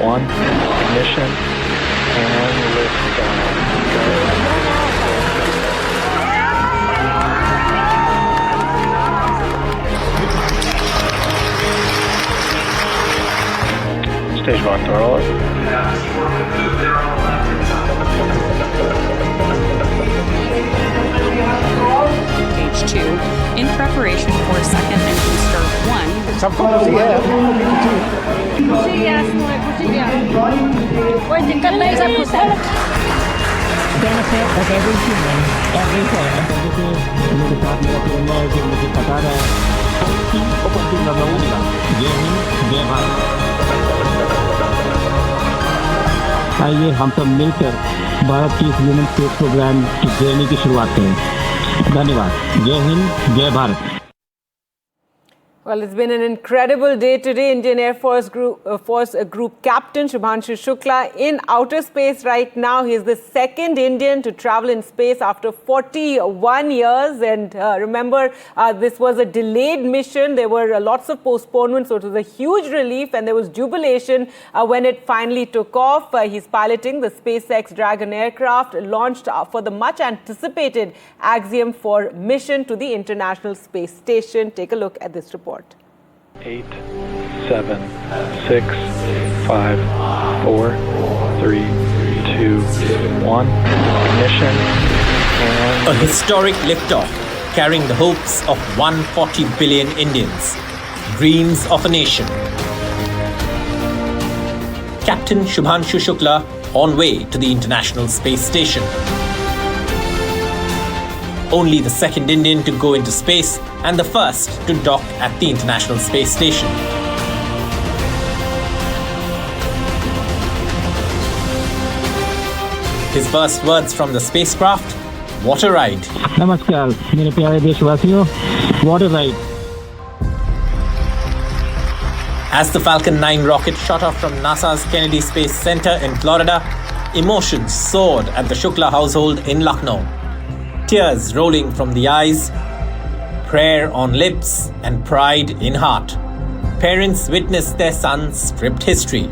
1, ignition, and liftoff. Stage 1 throttle. Stage 2, in preparation for second engine start 1. सबको खुशी है कोई दिक्कत नहीं सब कुछ है benefit of every human everywhere. मेरे साथ मेरा तिरंगा है कि मुझे पता है कि उपस्थित रहूंगा जय हिंद जय भारत। आइए हम सब मिलकर भारत की ह्यूमन स्पेस प्रोग्राम की जर्नी की शुरुआत करें। धन्यवाद। जय हिंद जय Bharat. Well, it's been an incredible day today. Indian Air Force Group Captain Shubhanshu Shukla in outer space right now. He is the second Indian to travel in space after 41 years. And remember, this was a delayed mission. There were lots of postponements, so it was a huge relief. And there was jubilation when it finally took off. He's piloting the SpaceX Dragon aircraft launched for the much anticipated Axiom-4 mission to the International Space Station. Take a look at this report. 8, 7, 6, 5, 4, 3, 2, 1. Ignition and A historic liftoff carrying the hopes of 140 billion Indians. Dreams of a nation. Captain Shubhanshu Shukla on way to the International Space Station. Only the second Indian to go into space and the first to dock at the International Space Station. His first words from the spacecraft, what a ride. नमस्कार मेरे प्यारे देशवासियों, what a ride. As the Falcon 9 rocket shot off from NASA's Kennedy Space Center in Florida, emotions soared at the Shukla household in Lucknow. Tears rolling from the eyes, prayer on lips, and pride in heart. Parents witnessed their son's script history.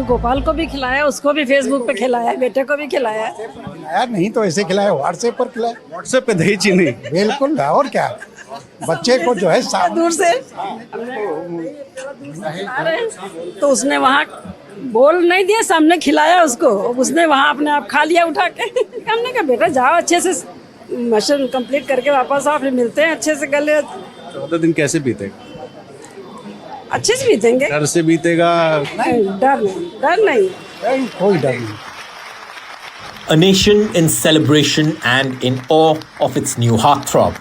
Gopal को भी खिलाया, उसको भी Facebook पे खिलाया, बेटे को भी खिलाया। यार नहीं तो ऐसे खिलाया, व्हाट्सएप पर खिलाया। व्हाट्सएप पे दही चीनी बिल्कुल, और क्या बच्चे को जो है दूर से तो उसने वहाँ बोल नहीं दिया, सामने खिलाया उसको, उसने वहाँ अपने आप खा लिया उठा के। हमने कहा बेटा जाओ अच्छे से मिशन कंप्लीट करके वापस आओ, फिर मिलते हैं अच्छे से गले। 14 दिन कैसे बीतेगा? अच्छे से बीतेंगे। डर से बीतेगा? नहीं, डर नहीं, कोई डर नहीं। A nation in celebration and in awe of its new heartthrob.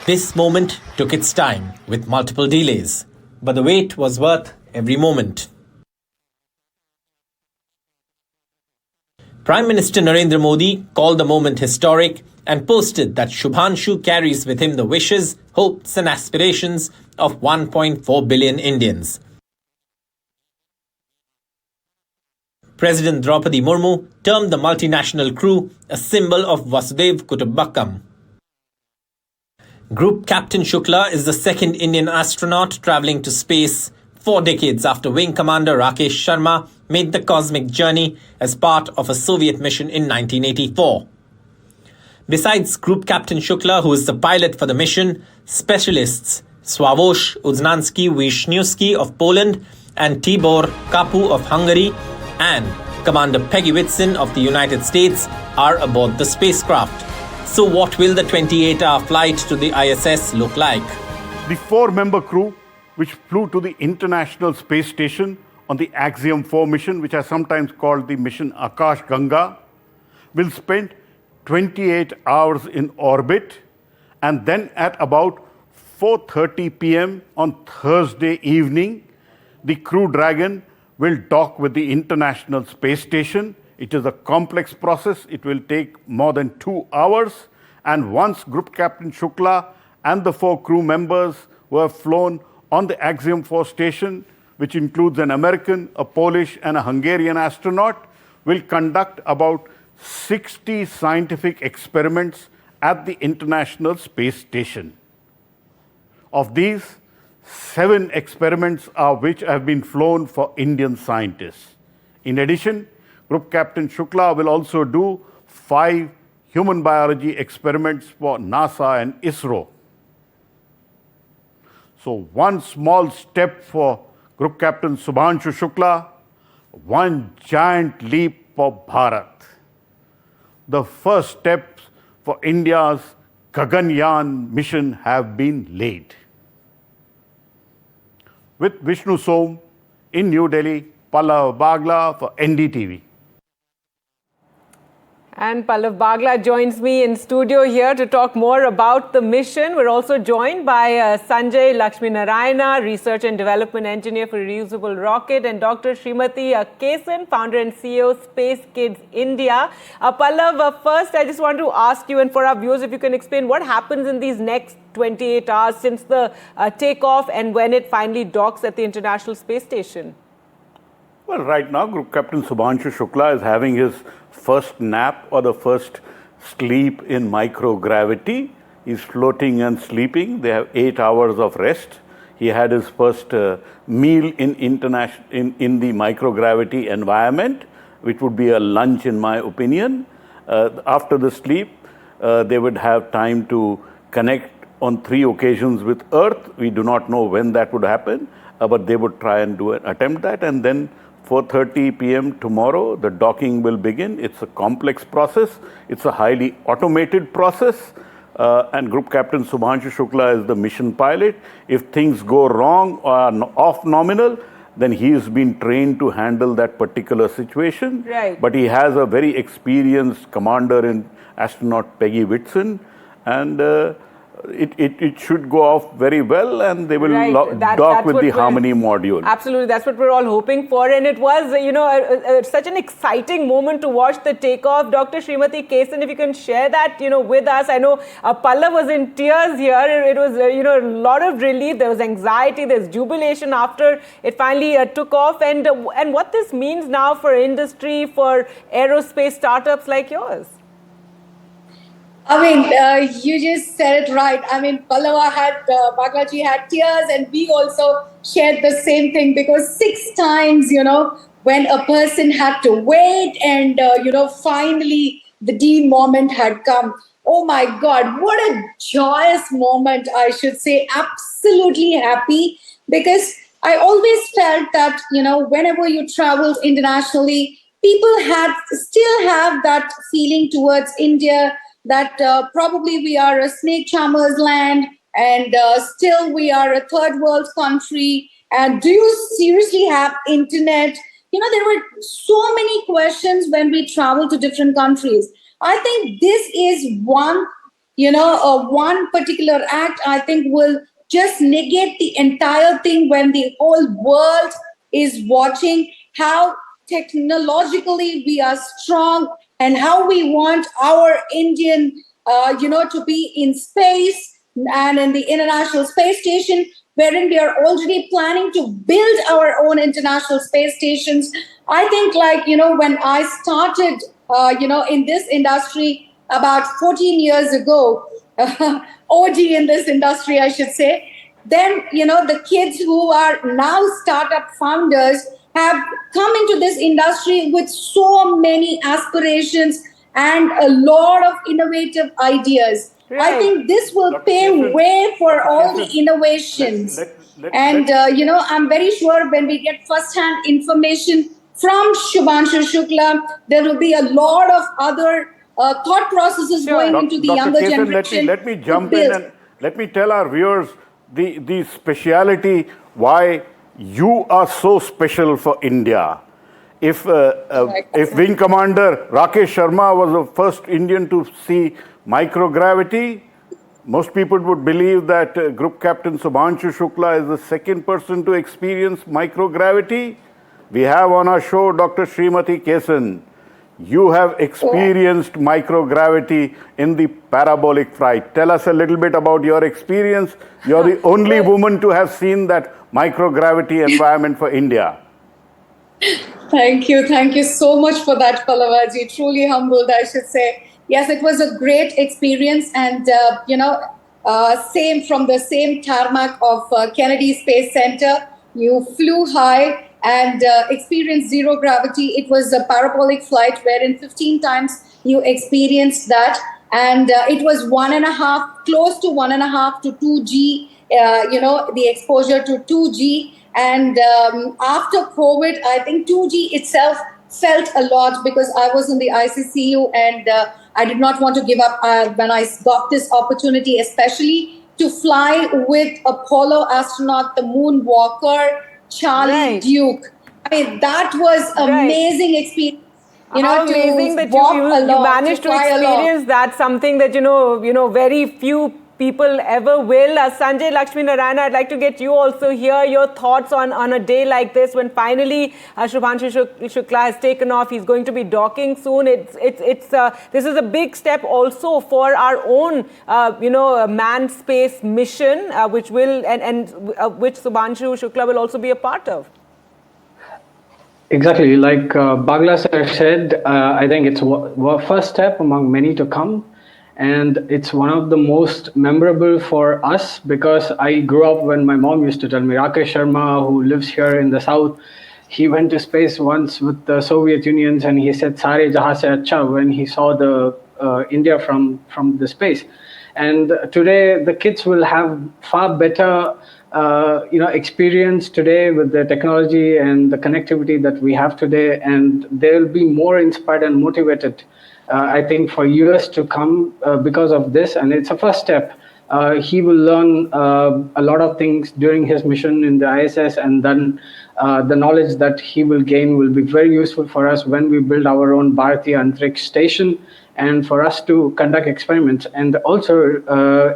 This moment took its time with multiple delays, but the wait was worth every moment. Prime Minister Narendra Modi called the moment historic and posted that Shubhanshu carries with him the wishes, hopes and aspirations of 1.4 billion Indians. President Draupadi Murmu termed the multinational crew a symbol of Vasudev Kutumbakam. Group Captain Shukla is the second Indian astronaut travelling to space 4 decades after Wing Commander Rakesh Sharma made the cosmic journey as part of a Soviet mission in 1984. Besides Group Captain Shukla, who is the pilot for the mission, specialists Sławosz Uznanski-Wisniewski of Poland and Tibor Kapu of Hungary and Commander Peggy Whitson of the United States are aboard the spacecraft. So what will the 28-hour flight to the ISS look like? The 4-member crew, which flew to the International Space Station on the Axiom-4 mission, which are sometimes called the mission Akash Ganga, will spend 28 hours in orbit, and then at about 4:30 p.m. on Thursday evening, the Crew Dragon will dock with the International Space Station. It is a complex process. It will take more than 2 hours. And once Group Captain Shukla and the 4 crew members who have flown on the Axiom-4 station, which includes an American, a Polish, and a Hungarian astronaut, will conduct about 60 scientific experiments at the International Space Station. Of these, 7 experiments which have been flown for Indian scientists. In addition, Group Captain Shukla will also do 5 human biology experiments for NASA and ISRO. So one small step for Group Captain Shubhanshu Shukla, one giant leap for Bharat. The first steps for India's Gaganyaan mission have been laid. With Vishnu Som in New Delhi, Pallav Bagla for NDTV. And Pallav Bagla joins me in studio here to talk more about the mission. We're also joined by Sanjay Lakshminarayana, Research and Development Engineer for Reusable Rocket, and Dr. Srimati Kesan, Founder and CEO, Space Kids India. Pallav, first I just want to ask you, and for our viewers, if you can explain what happens in these next 28 hours since the takeoff and when it finally docks at the International Space Station. Well, right now, Group Captain Shubhanshu Shukla is having his first nap or the first sleep in microgravity. He's floating and sleeping. They have 8 hours of rest. He had his first meal in the microgravity environment, which would be a lunch in my opinion. After the sleep, they would have time to connect on 3 occasions with Earth. We do not know when that would happen, but they would try and attempt that, and then 4:30 p.m. tomorrow, the docking will begin. It's a complex process. It's a highly automated process. And Group Captain Shubhanshu Shukla is the mission pilot. If things go wrong or are off nominal, then he has been trained to handle that particular situation. Right. But he has a very experienced commander in astronaut Peggy Whitson, and it should go off very well, and they will dock with the Harmony module. Absolutely, that's what we're all hoping for. And it was, such an exciting moment to watch the takeoff. Dr. Srimati Kesan, if you can share that, with us. I know Pallav was in tears here. It was, a lot of relief. There was anxiety. There's jubilation after it finally took off. And what this means now for industry, for aerospace startups like yours. I mean, you just said it right. I mean, Baglaji had tears, and we also shared the same thing, because 6 times, when a person had to wait and, finally the D moment had come. Oh my God, what a joyous moment, I should say. Absolutely happy, because I always felt that, whenever you traveled internationally, people still have that feeling towards India, that probably we are a snake charmer's land, and still we are a third world country. And do you seriously have internet? There were so many questions when we travel to different countries. I think this is one particular act, I think, will just negate the entire thing when the whole world is watching how technologically we are strong, and how we want our Indian, to be in space and in the International Space Station, wherein we are already planning to build our own international space stations. I think, when I started, in this industry about 14 years ago, OG in this industry, I should say, then, the kids who are now startup founders have come into this industry with so many aspirations and a lot of innovative ideas. Right. I think this will pave way for all the innovations. I'm very sure when we get first-hand information from Shubhanshu Shukla, there will be a lot of other thought processes going into the younger generation. Let me jump in and let me tell our viewers the speciality why you are so special for India. If Wing Commander Rakesh Sharma was the first Indian to see microgravity, most people would believe that Group Captain Shubhanshu Shukla is the second person to experience microgravity. We have on our show Dr. Srimati Kesan. You have experienced microgravity in the parabolic flight. Tell us a little bit about your experience. You're the only woman to have seen that microgravity environment for India. Thank you so much for that, Pallavaji. Truly humbled, I should say. Yes, it was a great experience, and same from the same tarmac of Kennedy Space Center. You flew high and experienced zero gravity. It was a parabolic flight wherein 15 times you experienced that. And it was 1.5, close to 1.5 to 2G, the exposure to 2G. And after COVID, I think 2G itself felt a lot because I was in the ICCU and I did not want to give up when I got this opportunity, especially to fly with Apollo astronaut, the moonwalker, Charlie Duke. I mean, that was amazing experience. How amazing that you managed to experience that, something that, very few people ever will. Sanjay Lakshmi Narayana, I'd like to get you also here, your thoughts on a day like this when finally Shubhanshu Shukla has taken off. He's going to be docking soon. This is a big step also for our own, manned space mission, which which Shubhanshu Shukla will also be a part of. Exactly, like Bagla sir said, I think it's a first step among many to come, and it's one of the most memorable for us because I grew up when my mom used to tell me, Rakesh Sharma, who lives here in the south, he went to space once with the Soviet Union and he said, "Sare jahan se acha," when he saw the India from the space. And today the kids will have far better experience today with the technology and the connectivity that we have today, and they'll be more inspired and motivated, I think, for years to come because of this. And it's a first step. He will learn a lot of things during his mission in the ISS, and then the knowledge that he will gain will be very useful for us when we build our own Bharatiya Antariksh Station and for us to conduct experiments. And also,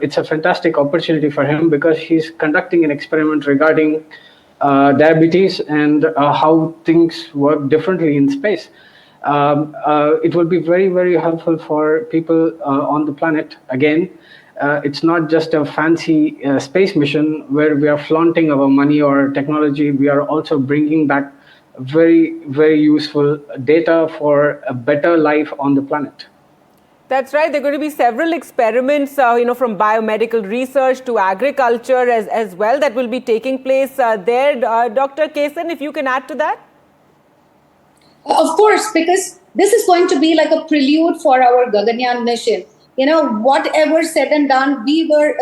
it's a fantastic opportunity for him because he's conducting an experiment regarding diabetes and how things work differently in space. It will be very, very helpful for people on the planet. Again, it's not just a fancy space mission where we are flaunting our money or technology. We are also bringing back very, very useful data for a better life on the planet. That's right. There are going to be several experiments, from biomedical research to agriculture as well that will be taking place there. Dr. Kesan, if you can add to that. Of course, because this is going to be like a prelude for our Gaganyaan mission. Whatever said and done, we were,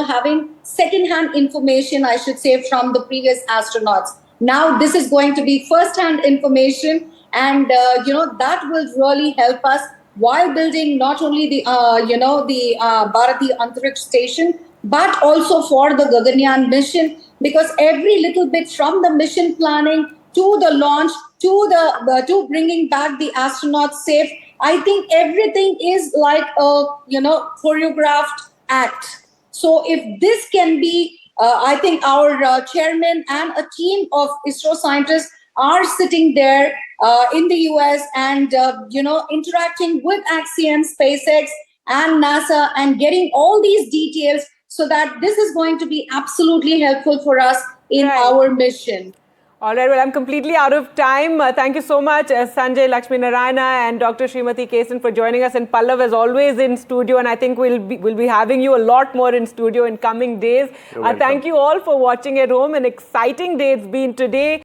having second-hand information, I should say, from the previous astronauts. Now, this is going to be first-hand information, and, that will really help us while building not only the Bharatiya Antariksh Station, but also for the Gaganyaan mission, because every little bit from the mission planning to the launch to bringing back the astronauts safe, I think everything is like a choreographed act. So if this can be, I think our chairman and a team of ISRO scientists are sitting there in the US and interacting with Axiom, SpaceX and NASA and getting all these details, so that this is going to be absolutely helpful for us in our mission. All right, well, I'm completely out of time. Thank you so much, Sanjay Lakshmi Narayana and Dr. Srimati Kesan for joining us, and Pallav as always in studio, and I think we'll be having you a lot more in studio in coming days. Thank you all for watching at home. An exciting day it's been today.